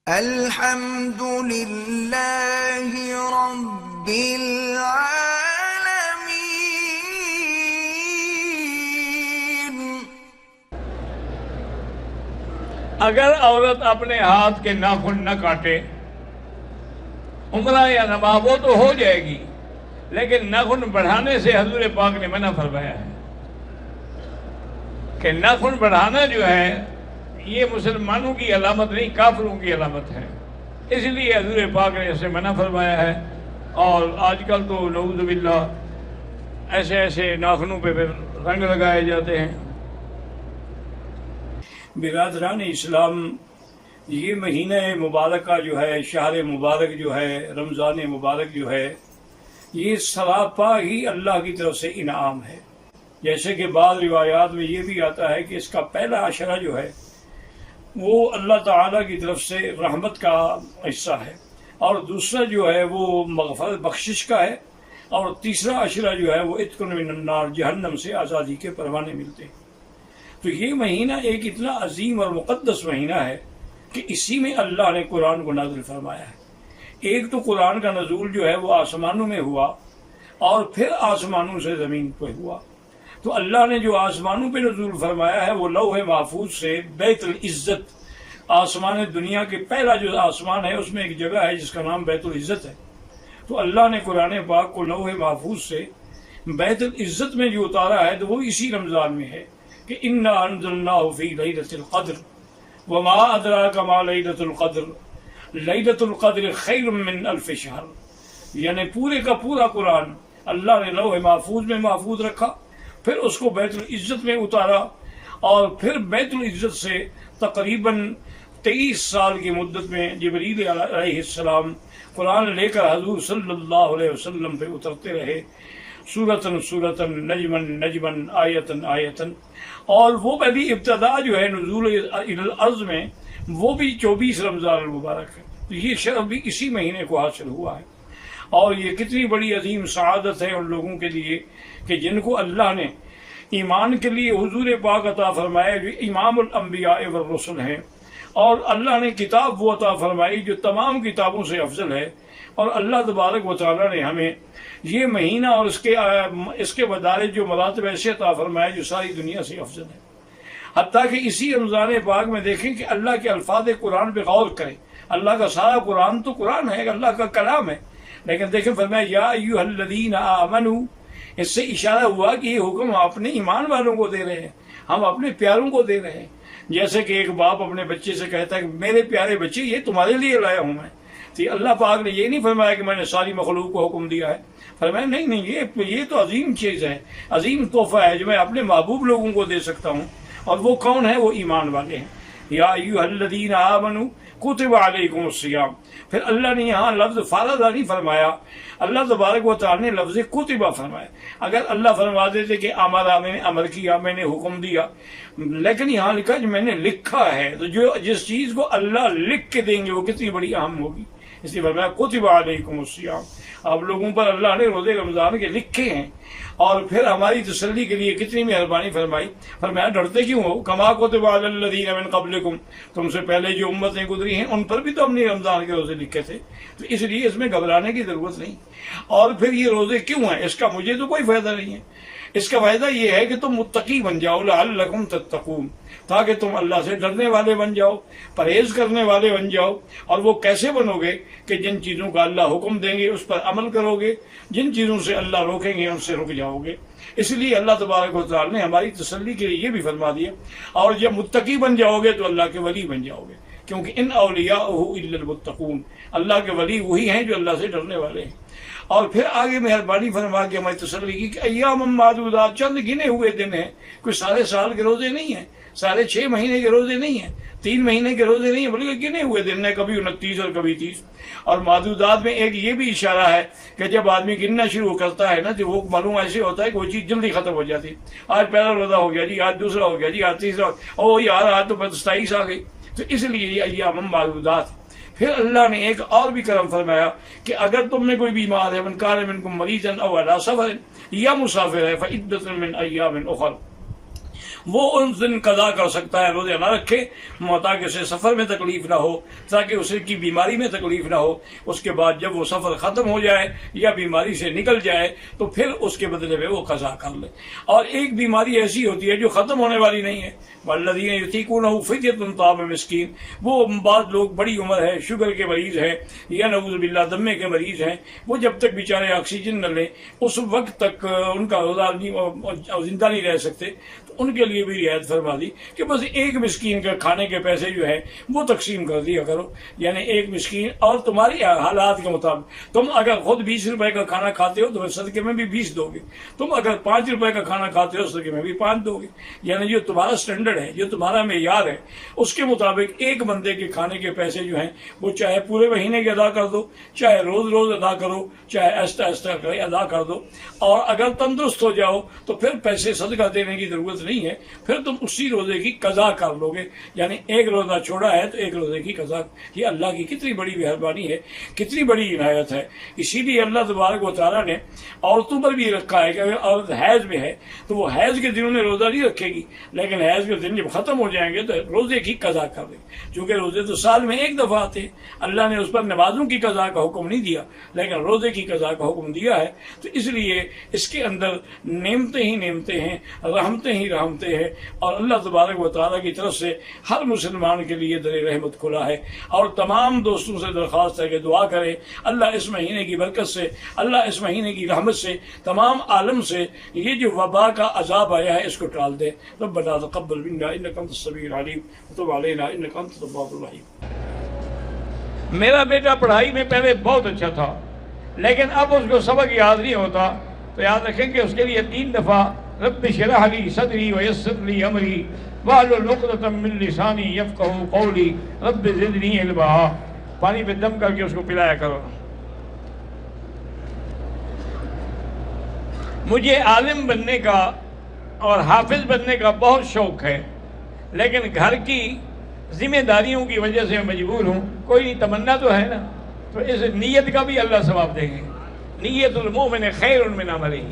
الحمد للہ رب العالمین۔ اگر عورت اپنے ہاتھ کے ناخن نہ کاٹے، عمرہ یا نماز وہ تو ہو جائے گی، لیکن ناخن بڑھانے سے حضور پاک نے منع فرمایا ہے کہ ناخن بڑھانا جو ہے یہ مسلمانوں کی علامت نہیں، کافروں کی علامت ہے، اس لیے حضور پاک نے اسے منع فرمایا ہے۔ اور آج کل تو نعوذ باللہ ایسے ناخنوں پہ پھر رنگ لگائے جاتے ہیں۔ برادران اسلام، یہ مہینہ مبارکہ جو ہے، شہر مبارک جو ہے، رمضان مبارک جو ہے، یہ سراپا ہی اللہ کی طرف سے انعام ہے۔ جیسے کہ بعض روایات میں یہ بھی آتا ہے کہ اس کا پہلا عشرہ جو ہے وہ اللہ تعالیٰ کی طرف سے رحمت کا حصہ ہے، اور دوسرا جو ہے وہ مغفرت بخشش کا ہے، اور تیسرا عشرہ جو ہے وہ عتق من النار، جہنم سے آزادی کے پروانے ملتے ہیں۔ تو یہ مہینہ ایک اتنا عظیم اور مقدس مہینہ ہے کہ اسی میں اللہ نے قرآن کو نازل فرمایا ہے۔ ایک تو قرآن کا نزول جو ہے وہ آسمانوں میں ہوا، اور پھر آسمانوں سے زمین پہ ہوا۔ تو اللہ نے جو آسمانوں پہ نزول فرمایا ہے وہ لوح محفوظ سے بیت العزت، آسمان دنیا کے پہلا جو آسمان ہے اس میں ایک جگہ ہے جس کا نام بیت العزت ہے۔ تو اللہ نے قرآن پاک کو لوح محفوظ سے بیت العزت میں جو اتارا ہے تو وہ اسی رمضان میں ہے کہ انا انزلناہ فی لیلۃ القدر وما ادراک ما لیلۃ القدر لیلۃ القدر خیر من الف شہر۔ یعنی پورے کا پورا قرآن اللہ نے لوح محفوظ میں محفوظ رکھا، پھر اس کو بیت العزت میں اتارا، اور پھر بیت العزت سے تقریباً 23 سال کی مدت میں جبریل علیہ السلام قرآن لے کر حضور صلی اللہ علیہ وسلم پہ اترتے رہے، سورتاً سورتاً، نجماً نجماً، آیتاً آیتاً۔ اور وہ بھی ابتدا جو ہے نزول الی الارض میں وہ بھی 24 رمضان المبارک ہے۔ تو یہ شرف بھی اسی مہینے کو حاصل ہوا ہے، اور یہ کتنی بڑی عظیم سعادت ہے ان لوگوں کے لیے کہ جن کو اللہ نے ایمان کے لیے حضور پاک عطا فرمایا جو امام الانبیاء والرسل ہیں، اور اللہ نے کتاب وہ عطا فرمائی جو تمام کتابوں سے افضل ہے، اور اللہ تبارک و تعالیٰ نے ہمیں یہ مہینہ اور اس کے مدارج جو مراتب ایسے عطا فرمائے جو ساری دنیا سے افضل ہے۔ حتیٰ کہ اسی رمضان پاک میں دیکھیں کہ اللہ کے الفاظ قرآن پہ غور کریں۔ اللہ کا سارا قرآن تو قرآن ہے، اللہ کا کلام ہے، لیکن دیکھیں فرمایا یا ایھا الذین آمنوا، اس سے اشارہ ہوا کہ یہ حکم ہم اپنے ایمان والوں کو دے رہے ہیں، ہم اپنے پیاروں کو دے رہے ہیں۔ جیسے کہ ایک باپ اپنے بچے سے کہتا ہے کہ میرے پیارے بچے یہ تمہارے لیے لایا ہوں میں۔ تو اللہ پاک نے یہ نہیں فرمایا کہ میں نے ساری مخلوق کو حکم دیا ہے، فرمایا نہیں، یہ تو عظیم چیز ہے، عظیم تحفہ ہے جو میں اپنے محبوب لوگوں کو دے سکتا ہوں، اور وہ کون ہے؟ وہ ایمان والے ہیں۔ یا ایھا الذین آمنوا کتب علیکم الصیام۔ پھر اللہ نے یہاں لفظ فرض نہیں فرمایا، اللہ تبارک و تعالیٰ نے لفظ کتبہ فرمایا۔ اگر اللہ فرما دیتے کہ امرا، میں نے امر کیا، میں نے حکم دیا، لیکن یہاں لکھا جو میں نے لکھا ہے، تو جو جس چیز کو اللہ لکھ کے دیں گے وہ کتنی بڑی اہم ہوگی، اس لیے فرمایا کتب علیکم الصیام۔ آپ لوگوں پر اللہ نے روزے رمضان کے لکھے ہیں، اور پھر ہماری تسلی کے لیے کتنی مہربانی فرمائی، فرمایا ڈرتے کیوں ہو؟ کما کتب علی الذین من قبلکم، تم سے پہلے جو امتیں گزری ہیں ان پر بھی تو ہم نے رمضان کے روزے لکھے تھے، تو اس لیے اس میں گھبرانے کی ضرورت نہیں۔ اور پھر یہ روزے کیوں ہیں؟ اس کا مجھے تو کوئی فائدہ نہیں ہے، اس کا فائدہ یہ ہے کہ تم متقی بن جاؤ، لعلکم تتقون، تاکہ تم اللہ سے ڈرنے والے بن جاؤ، پرہیز کرنے والے بن جاؤ۔ اور وہ کیسے بنو گے؟ کہ جن چیزوں کا اللہ حکم دیں گے اس پر عمل کرو گے، جن چیزوں سے اللہ روکیں گے ان سے رک جاؤ گے۔ اس لیے اللہ تبارک و تعالیٰ نے ہماری تسلی کے لیے یہ بھی فرما دیا، اور جب متقی بن جاؤ گے تو اللہ کے ولی بن جاؤ گے، کیونکہ ان اولیاءہ الا المتقون، اللہ کے ولی وہی ہیں جو اللہ سے ڈرنے والے ہیں۔ اور پھر آگے مہربانی فرما کے ہماری تسلی کی کہ ایام معدودات، چند گنے ہوئے دن ہیں، کوئی سارے سال کے روزے نہیں ہیں، سارے 6 مہینے کے روزے نہیں ہیں، 3 مہینے کے روزے نہیں ہیں، بلکہ گنے ہوئے دن ہیں، کبھی 29 اور کبھی 30۔ اور معدودات میں ایک یہ بھی اشارہ ہے کہ جب آدمی گننا شروع کرتا ہے نا تو وہ معلوم ایسے ہوتا ہے کہ وہ چیز جلدی ختم ہو جاتی ہے۔ آج پہلا روزہ ہو گیا جی، آج دوسرا ہو گیا جی، آج تیسرا، او یار آج تو 27 آ گئی۔ تو اس لیے یہ ایام معدودات۔ پھر اللہ نے ایک اور بھی کرم فرمایا کہ اگر تم میں کوئی بیمار ہے، من کان منکم مریضا او علی سفر یا مسافر ہے، فعدۃ من ایام اخر، وہ ان دن قضا کر سکتا ہے، روزے نہ رکھے تاکہ اسے سفر میں تکلیف نہ ہو، تاکہ اسے کی بیماری میں تکلیف نہ ہو۔ اس کے بعد جب وہ سفر ختم ہو جائے یا بیماری سے نکل جائے تو پھر اس کے بدلے میں وہ قضا کر لے۔ اور ایک بیماری ایسی ہوتی ہے جو ختم ہونے والی نہیں ہے، والذین یطیقونہ فدیۃ طعام مسکین، وہ بعض لوگ بڑی عمر ہے، شوگر کے مریض ہیں یا نعوذ باللہ دمے کے مریض ہیں، وہ جب تک بیچارے آکسیجن نہ لیں اس وقت تک ان کا روزہ زندہ نہیں رہ سکتے، تو ان کے لیے بھی رعایت فرما دی کہ بس ایک مسکین کے کھانے کے پیسے جو ہے وہ تقسیم کر دیا کرو، یعنی ایک مسکین، اور تمہاری حالات کے مطابق تم اگر خود 20 روپے کا کھانا کھاتے ہو تو صدقے میں بھی 20 دو گے، تم اگر 5 روپے کا کھانا کھاتے ہو صدقے میں بھی 5 دو گے، یعنی جو تمہارا سٹینڈرڈ ہے، جو تمہارا معیار ہے، اس کے مطابق ایک بندے کے کھانے کے پیسے جو ہیں وہ چاہے پورے مہینے کے ادا کر دو، چاہے روز روز ادا کرو، چاہے ایسا ادا کر دو، اور اگر تندرست ہو جاؤ تو پھر پیسے صدقہ دینے کی ضرورت نہیں ہے، پھر تم اسی روزے کی قضا کر لو گے، یعنی ایک روزہ چھوڑا ہے تو ایک روزے کی قضا۔ یہ اللہ کی کتنی بڑی مہربانی ہے، کتنی بڑی عنایت ہے۔ اسی لیے اللہ تبارک و تعالیٰ نے عورتوں پر بھی رکھا ہے کہ اگر عورت حیض میں ہے تو وہ حیض کے دنوں میں روزہ نہیں رکھے گی، لیکن حیض کے دن جب ختم ہو جائیں گے تو روزے کی قضا کر دے، چونکہ روزے تو سال میں ایک دفعہ آتے ہیں، اللہ نے اس پر نمازوں کی قضا کا حکم نہیں دیا لیکن روزے کی قضا کا حکم دیا ہے، تو اس لیے اس کے اندر نعمتیں ہی نعمتیں ہیں، رحمتیں ہی رحمتیں ہیں، اور اللہ تبارک و تعالیٰ کی طرف سے ہر مسلمان کے لیے در رحمت کھلا ہے۔ اور تمام دوستوں سے درخواست ہے کہ دعا کریں اللہ اس مہینے کی برکت سے، اللہ اس مہینے کی رحمت سے تمام عالم سے یہ جو وبا کا عذاب آیا ہے اس کو ٹال دے۔ ربنا تقبل منا انک انت السمیع العلیم وتب علینا انک انت التواب الرحیم۔ میرا بیٹا پڑھائی میں پہلے بہت اچھا تھا لیکن اب اس کو سبق یاد نہیں ہوتا، تو یاد رکھیں کہ اس کے لیے 3 دفعہ رب اشرح لی صدری ویسر لی امری واحلل عقدۃ من لسانی یفقہوا قولی رب زدنی علما، پانی پہ دم کر کے اس کو پلایا کرو۔ مجھے عالم بننے کا اور حافظ بننے کا بہت شوق ہے، لیکن گھر کی ذمہ داریوں کی وجہ سے مجبور ہوں، کوئی تمنا تو ہے نا، تو اس نیت کا بھی اللہ ثواب دیں گے۔ نیت المومن خیر من عملہ،